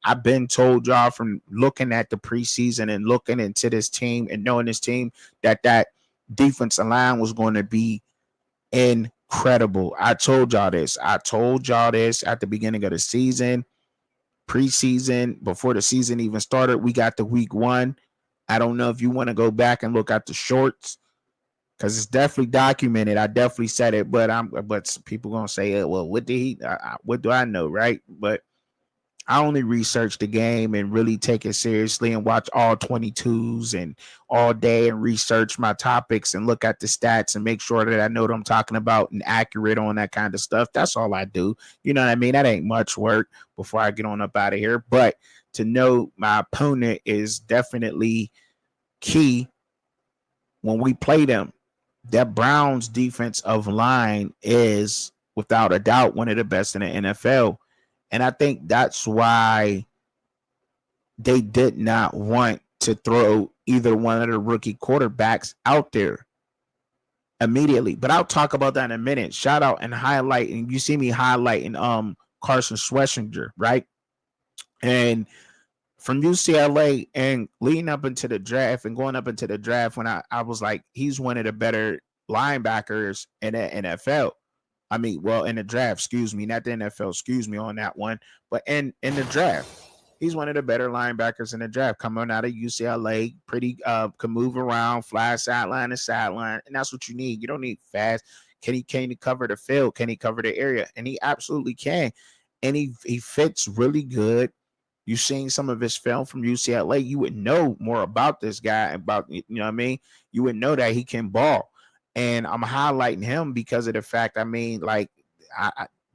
I've been told y'all from looking at the preseason and looking into this team and knowing this team that defensive line was going to be incredible. I told y'all this. I told y'all this at the beginning of the season, preseason, before the season even started. We got the week one. I don't know if you want to go back and look at the shorts because it's definitely documented. I definitely said it, but people gonna say, well, what did he? What do I know, right? But I only research the game and really take it seriously and watch all 22s and all day and research my topics and look at the stats and make sure that I know what I'm talking about and accurate on that kind of stuff. That's all I do. You know what I mean? That ain't much work before I get on up out of here. But to know my opponent is definitely key when we play them. That Browns defensive line is without a doubt one of the best in the NFL. And I think that's why they did not want to throw either one of the rookie quarterbacks out there immediately. But I'll talk about that in a minute. Shout out and highlighting. You see me highlighting Carson Schlesinger, right? And from UCLA and leading up into the draft and going up into the draft when I was like, he's one of the better linebackers in the NFL. I mean, well, in the draft, excuse me, not the NFL, excuse me on that one, but in the draft, he's one of the better linebackers in the draft coming out of UCLA. Pretty can move around, fly sideline to sideline, and that's what you need. You don't need fast. Can he cover the field? Can he cover the area? And he absolutely can. And he fits really good. You've seen some of his film from UCLA. You would know more about this guy, about, you know what I mean? You would know that he can ball. And I'm highlighting him because of the fact, I mean, like,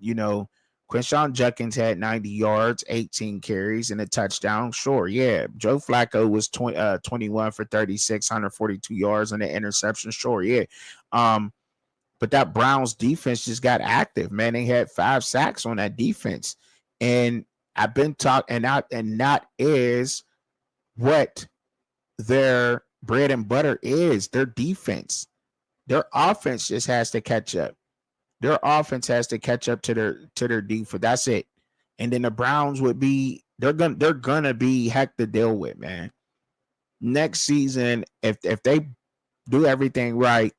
you know, Quinshawn Judkins had 90 yards, 18 carries, and a touchdown. Sure, yeah. Joe Flacco was 21 for 36, 142 yards and an interception. Sure, yeah. But that Browns defense just got active, man. They had 5 sacks on that defense. And I've been talking, and that is what their bread and butter is, their defense. Their offense just has to catch up. Their offense has to catch up to their defense. That's it. And then the Browns would be they're gonna be heck to deal with, man. Next season, if they do everything right,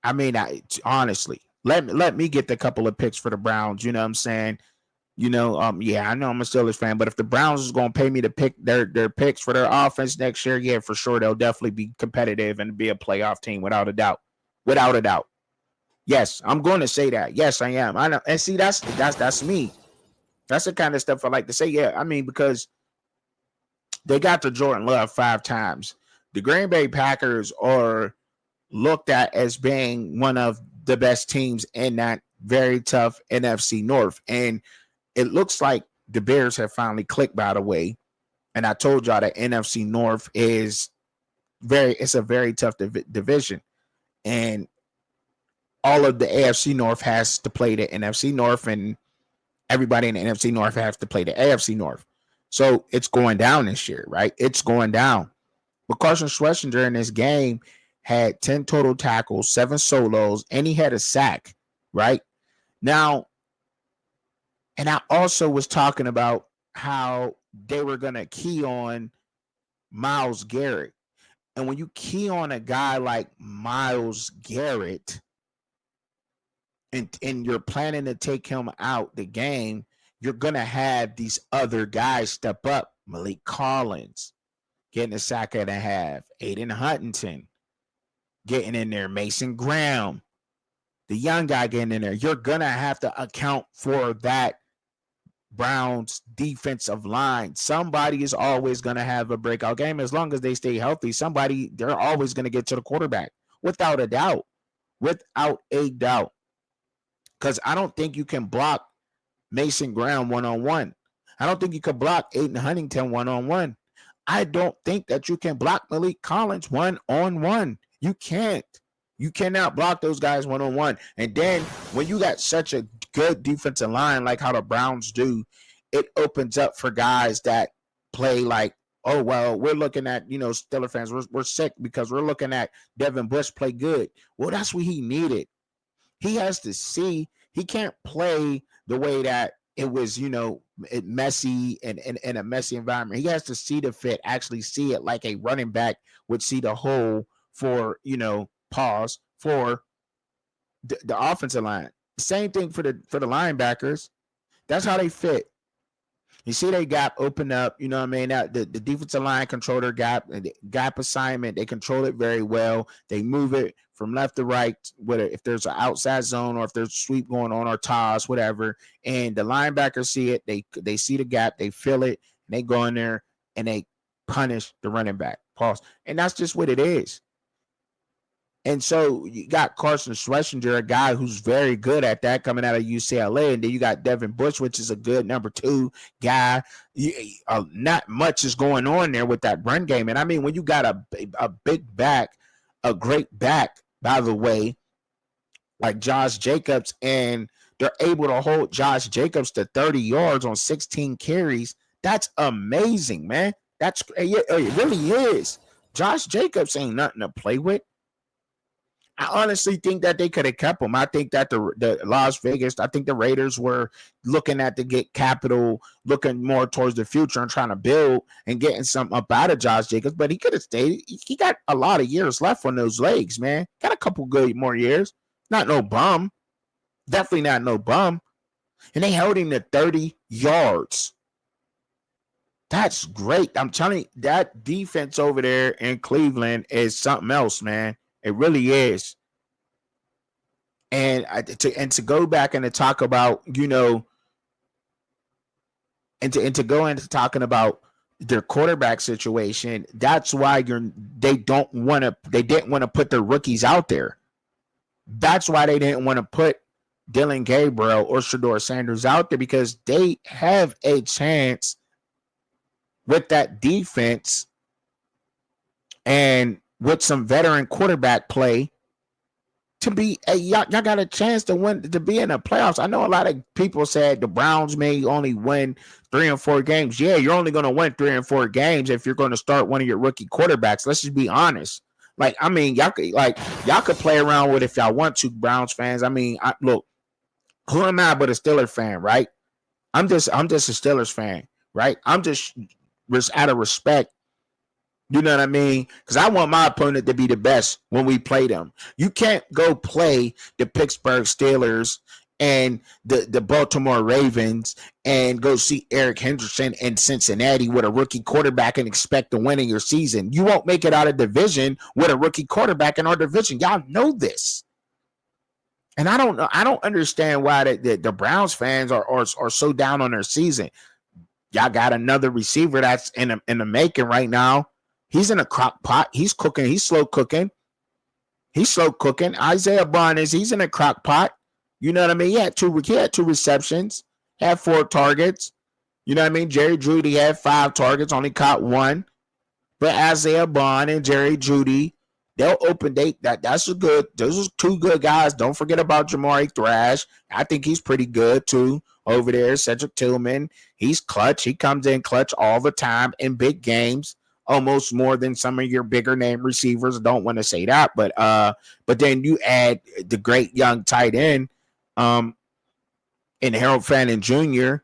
I mean, honestly, let me get the couple of picks for the Browns. You know what I'm saying? You know, yeah, I know I'm a Steelers fan, but if the Browns is going to pay me to pick their picks for their offense next year, yeah, for sure, they'll definitely be competitive and be a playoff team without a doubt. Without a doubt. Yes, I'm going to say that. Yes, I am. I know. And see, that's me. That's the kind of stuff I like to say. Yeah, I mean, because they got the Jordan Love 5 times. The Green Bay Packers are looked at as being one of the best teams in that very tough NFC North. And it looks like the Bears have finally clicked, by the way. And I told y'all that NFC North is it's a very tough division. And all of the AFC North has to play the NFC North, and everybody in the NFC North has to play the AFC North. So it's going down this year, right? It's going down. But Carson Schlesinger in this game had 10 total tackles, 7 solos, and he had a sack, right? Now, and I also was talking about how they were going to key on Myles Garrett. And when you key on a guy like Myles Garrett and you're planning to take him out the game, you're going to have these other guys step up. Malik Collins getting a sack and a half. Aiden Huntington getting in there. Mason Graham, the young guy getting in there. You're going to have to account for that Browns defensive line. Somebody is always going to have a breakout game. As long as they stay healthy, they're always going to get to the quarterback. Without a doubt. Without a doubt. Because I don't think you can block Mason Graham one-on-one. I don't think you can block Aiden Huntington one-on-one. I don't think that you can block Malik Collins one-on-one. You can't. You cannot block those guys one-on-one. And then when you got such a good defensive line like how the Browns do, it opens up for guys that play like, oh, well, we're looking at, Steelers fans, we're sick because we're looking at Devin Bush play good. Well, that's what he needed. He has to see. He can't play the way that it was, messy and in a messy environment. He has to see the fit, actually see it like a running back would see the hole for, pause for the offensive line. Same thing for the linebackers. That's how they fit. You see they gap open up, you know what I mean? That the defensive line control their gap and the gap assignment, they control it very well. They move it from left to right, whether if there's an outside zone or if there's sweep going on or toss, whatever. And the linebackers see it, they see the gap, they feel it, and they go in there and they punish the running back. Pause. And that's just what it is. And so you got Carson Schlesinger, a guy who's very good at that coming out of UCLA. And then you got Devin Bush, which is a good number 2 guy. Not much is going on there with that run game. And I mean, when you got a big back, a great back, by the way, like Josh Jacobs, and they're able to hold Josh Jacobs to 30 yards on 16 carries, that's amazing, man. It really is. Josh Jacobs ain't nothing to play with. I honestly think that they could have kept him. I think that the Las Vegas, I think the Raiders were looking at to get capital, looking more towards the future and trying to build and getting something up out of Josh Jacobs, but he could have stayed. He got a lot of years left on those legs, man. Got a couple good more years. Not no bum. Definitely not no bum. And they held him to 30 yards. That's great. I'm telling you, that defense over there in Cleveland is something else, man. It really is. And to go back and to talk about, and to go into talking about their quarterback situation, that's why they didn't want to put their rookies out there. That's why they didn't want to put Dylan Gabriel or Shedeur Sanders out there, because they have a chance with that defense and with some veteran quarterback play to be y'all got a chance to win, to be in the playoffs. I know a lot of people said the Browns may only win 3 and 4 games. Yeah, you're only going to win 3 and 4 games if you're going to start one of your rookie quarterbacks. Let's just be honest. Like, I mean, y'all could play around with it if y'all want to, Browns fans. I mean, look, who am I but a Steelers fan, right? I'm just a Steelers fan, right? I'm just out of respect. You know what I mean? Because I want my opponent to be the best when we play them. You can't go play the Pittsburgh Steelers and the Baltimore Ravens and go see Eric Henderson in Cincinnati with a rookie quarterback and expect to win in your season. You won't make it out of division with a rookie quarterback in our division. Y'all know this. And I don't understand why the Browns fans are so down on their season. Y'all got another receiver that's in the making right now. He's in a crock pot. He's cooking. He's slow cooking. Isaiah Barnes, he's in a crock pot. You know what I mean? He had two receptions, had 4 targets. You know what I mean? Jerry Jeudy had 5 targets, only caught 1. But Isaiah Barnes and Jerry Jeudy, they'll open date. That's a good. Those are 2 good guys. Don't forget about Jamari Thrash. I think he's pretty good too over there. Cedric Tillman, he's clutch. He comes in clutch all the time in big games. Almost more than some of your bigger name receivers. I don't want to say that, but then you add the great young tight end, in Harold Fannin Jr.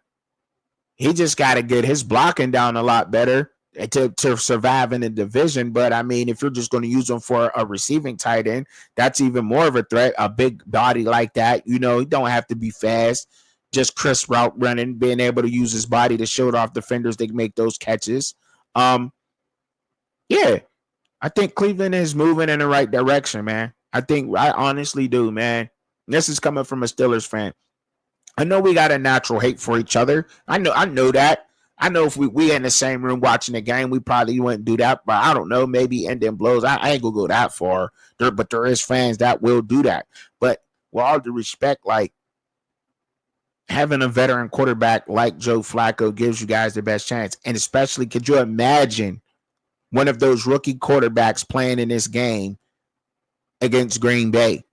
He just got to get his blocking down a lot better to survive in the division. But I mean, if you're just going to use him for a receiving tight end, that's even more of a threat. A big body like that, he don't have to be fast. Just crisp route running, being able to use his body to shield off defenders that make those catches. Yeah, I think Cleveland is moving in the right direction, man. I honestly do, man. This is coming from a Steelers fan. I know we got a natural hate for each other. I know that. I know if we in the same room watching the game, we probably wouldn't do that. But I don't know, maybe ending blows. I ain't gonna go that far. But there is fans that will do that. But with all due respect, like, having a veteran quarterback like Joe Flacco gives you guys the best chance. And especially, could you imagine one of those rookie quarterbacks playing in this game against Green Bay?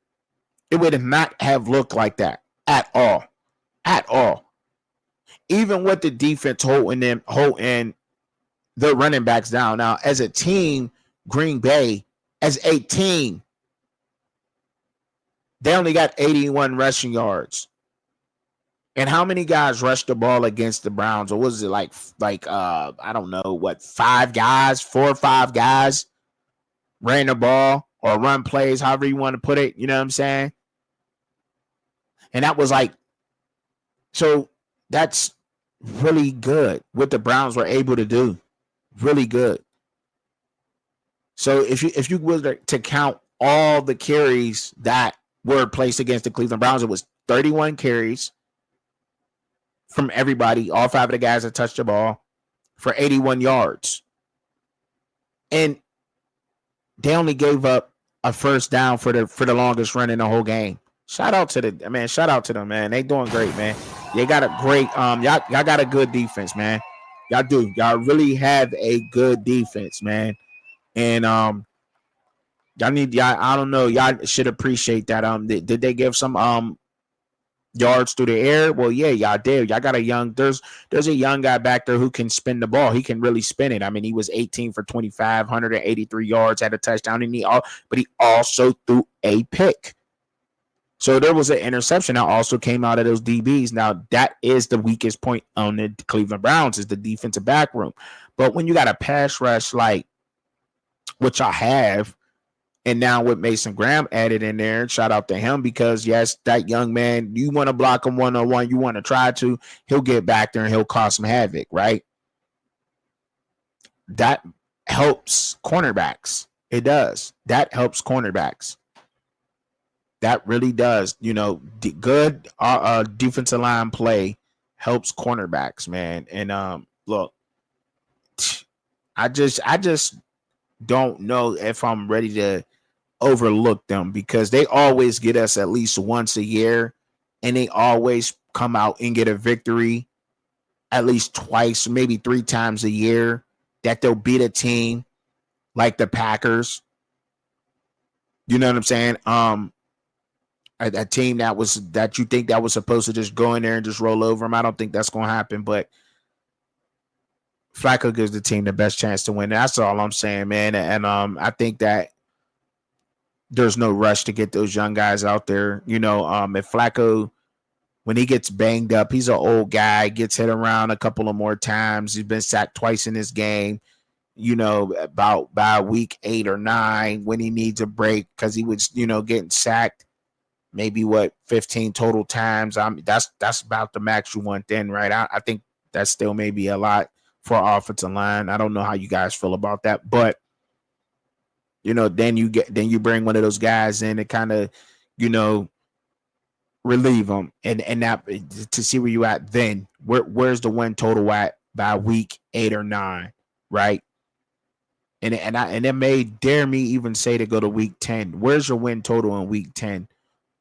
It would not have looked like that at all. At all. Even with the defense holding the running backs down. Now, as a team, Green Bay, as a team, they only got 81 rushing yards. And how many guys rushed the ball against the Browns? Or was it like I don't know what, 5 guys, 4 or 5 guys ran the ball or run plays, however you want to put it. You know what I'm saying? And that was like, so that's really good what the Browns were able to do. Really good. So if you were to count all the carries that were placed against the Cleveland Browns, it was 31 carries from everybody, all 5 of the guys that touched the ball for 81 yards. And they only gave up a first down for the longest run in the whole game. Shout out to them, man. They doing great, man. They got a great y'all got a good defense, man. Y'all do. Y'all really have a good defense, man. And y'all I don't know, y'all should appreciate that. Did they give some yards through the air? Well, yeah, y'all did. Y'all got there's a young guy back there who can spin the ball. He can really spin it. I mean, he was 18 for 25, 183 yards, had a touchdown, and but he also threw a pick. So there was an interception that also came out of those DBs. Now, that is the weakest point on the Cleveland Browns, is the defensive back room. But when you got a pass rush like what y'all have, and now with Mason Graham added in there, shout out to him, because yes, that young man, you want to block him one-on-one, you want to try to, he'll get back there and he'll cause some havoc, right? That helps cornerbacks. It does. That helps cornerbacks. That really does. You know, good defensive line play helps cornerbacks, man. And look, I just don't know if I'm ready to overlook them, because they always get us at least once a year, and they always come out and get a victory at least twice, maybe 3 times a year, that they'll beat a team like the Packers. You know what I'm saying? A team that you think that was supposed to just go in there and just roll over them. I don't think that's going to happen, but Flacco gives the team the best chance to win. That's all I'm saying, man. And I think that there's no rush to get those young guys out there. You know, if Flacco, when he gets banged up, he's an old guy, gets hit around a couple of more times. He's been sacked twice in this game. You know, about by week 8 or 9, when he needs a break, because he was, getting sacked maybe 15 total times. That's about the max you want then, right? I think that's still maybe a lot for offensive line. I don't know how you guys feel about that, but then you bring one of those guys in to kind of, relieve them, and that, to see where you at then. Where's the win total at by week 8 or 9, right? And it may dare me even say to go to week 10. Where's your win total in week 10?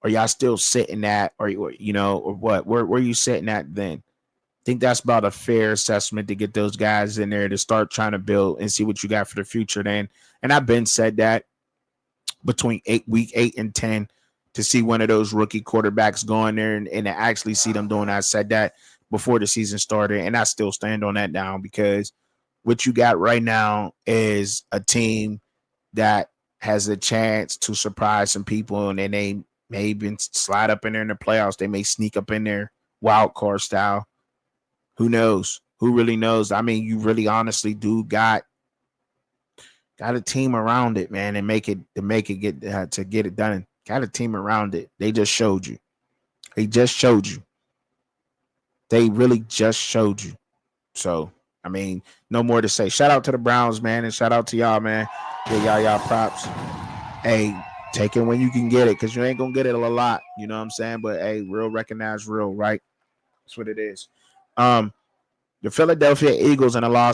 Are y'all still sitting at, or what? Where are you sitting at then? I think that's about a fair assessment to get those guys in there to start trying to build and see what you got for the future then. And I've been said that between week 8 and 10, to see one of those rookie quarterbacks go in there and to actually see them doing. I said that before the season started, and I still stand on that now, because what you got right now is a team that has a chance to surprise some people, and then they may even slide up in there in the playoffs. They may sneak up in there wild card style. Who knows? Who really knows? I mean, you really honestly do got a team around it, man, and make it get it done. Got a team around it. They just showed you. They really just showed you. So, I mean, no more to say. Shout out to the Browns, man, and shout out to y'all, man. Yeah, y'all props. Hey, take it when you can get it, because you ain't going to get it a lot. You know what I'm saying? But, hey, real recognize real, right? That's what it is. The Philadelphia Eagles in a loss